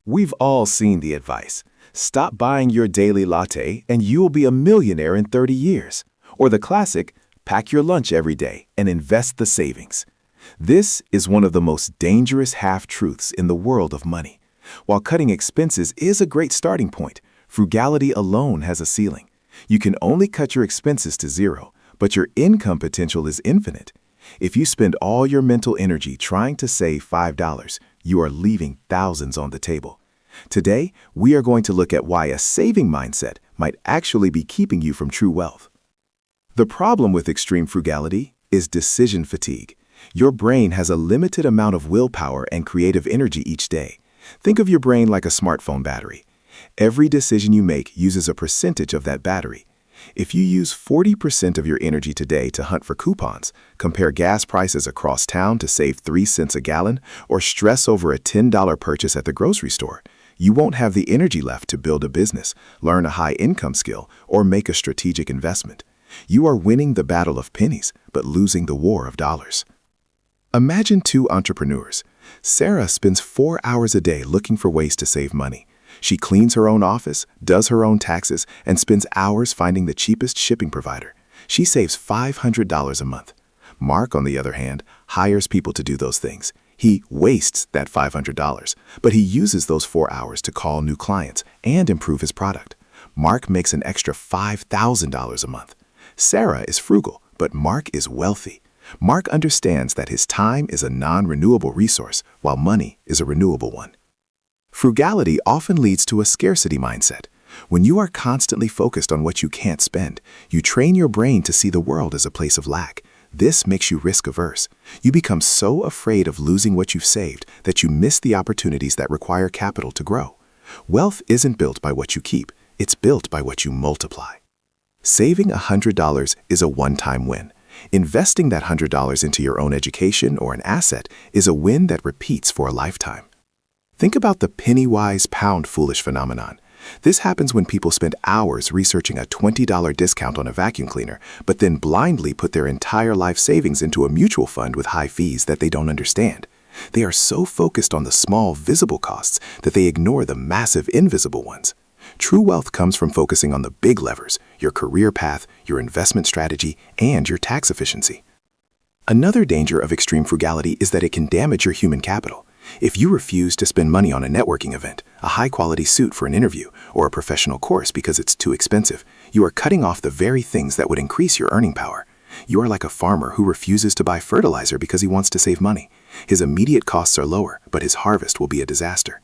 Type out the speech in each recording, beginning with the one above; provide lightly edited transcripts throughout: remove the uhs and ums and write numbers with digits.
We've all seen the advice. Stop buying your daily latte and you will be a millionaire in 30 years. Or the classic, pack your lunch every day and invest the savings. This is one of the most dangerous half-truths in the world of money. While cutting expenses is a great starting point, frugality alone has a ceiling. You can only cut your expenses to zero, but your income potential is infinite. If you spend all your mental energy trying to save $5, you are leaving thousands on the table. Today, we are going to look at why a saving mindset might actually be keeping you from true wealth. The problem with extreme frugality is decision fatigue. Your brain has a limited amount of willpower and creative energy each day. Think of your brain like a smartphone battery. Every decision you make uses a percentage of that battery. If you use 40% of your energy today to hunt for coupons, compare gas prices across town to save 3 cents a gallon, or stress over a $10 purchase at the grocery store, you won't have the energy left to build a business, learn a high-income skill, or make a strategic investment. You are winning the battle of pennies, but losing the war of dollars. Imagine two entrepreneurs. Sarah spends 4 hours a day looking for ways to save money. She cleans her own office, does her own taxes, and spends hours finding the cheapest shipping provider. She saves $500 a month. Mark, on the other hand, hires people to do those things. He wastes that $500, but he uses those 4 hours to call new clients and improve his product. Mark makes an extra $5,000 a month. Sarah is frugal, but Mark is wealthy. Mark understands that his time is a non-renewable resource, while money is a renewable one. Frugality often leads to a scarcity mindset. When you are constantly focused on what you can't spend, you train your brain to see the world as a place of lack. This makes you risk-averse. You become so afraid of losing what you've saved that you miss the opportunities that require capital to grow. Wealth isn't built by what you keep, it's built by what you multiply. Saving $100 is a one-time win. Investing that $100 into your own education or an asset is a win that repeats for a lifetime. Think about the penny-wise, pound-foolish phenomenon. This happens when people spend hours researching a $20 discount on a vacuum cleaner, but then blindly put their entire life savings into a mutual fund with high fees that they don't understand. They are so focused on the small, visible costs that they ignore the massive, invisible ones. True wealth comes from focusing on the big levers, your career path, your investment strategy, and your tax efficiency. Another danger of extreme frugality is that it can damage your human capital. If you refuse to spend money on a networking event, a high-quality suit for an interview, or a professional course because it's too expensive, you are cutting off the very things that would increase your earning power. You are like a farmer who refuses to buy fertilizer because he wants to save money. His immediate costs are lower, but his harvest will be a disaster.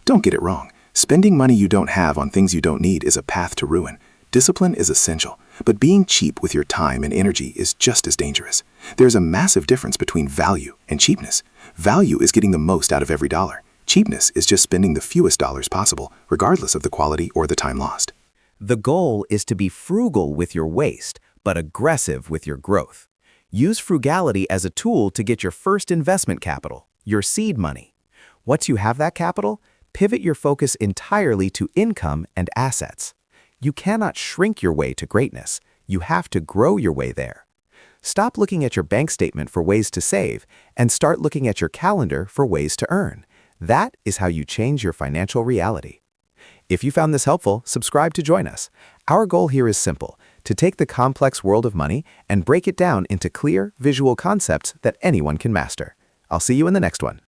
Don't get it wrong. Spending money you don't have on things you don't need is a path to ruin. Discipline is essential, but being cheap with your time and energy is just as dangerous. There's a massive difference between value and cheapness. Value is getting the most out of every dollar. Cheapness is just spending the fewest dollars possible, regardless of the quality or the time lost. The goal is to be frugal with your waste, but aggressive with your growth. Use frugality as a tool to get your first investment capital, your seed money. Once you have that capital, pivot your focus entirely to income and assets. You cannot shrink your way to greatness. You have to grow your way there. Stop looking at your bank statement for ways to save and start looking at your calendar for ways to earn. That is how you change your financial reality. If you found this helpful, subscribe to join us. Our goal here is simple: to take the complex world of money and break it down into clear, visual concepts that anyone can master. I'll see you in the next one.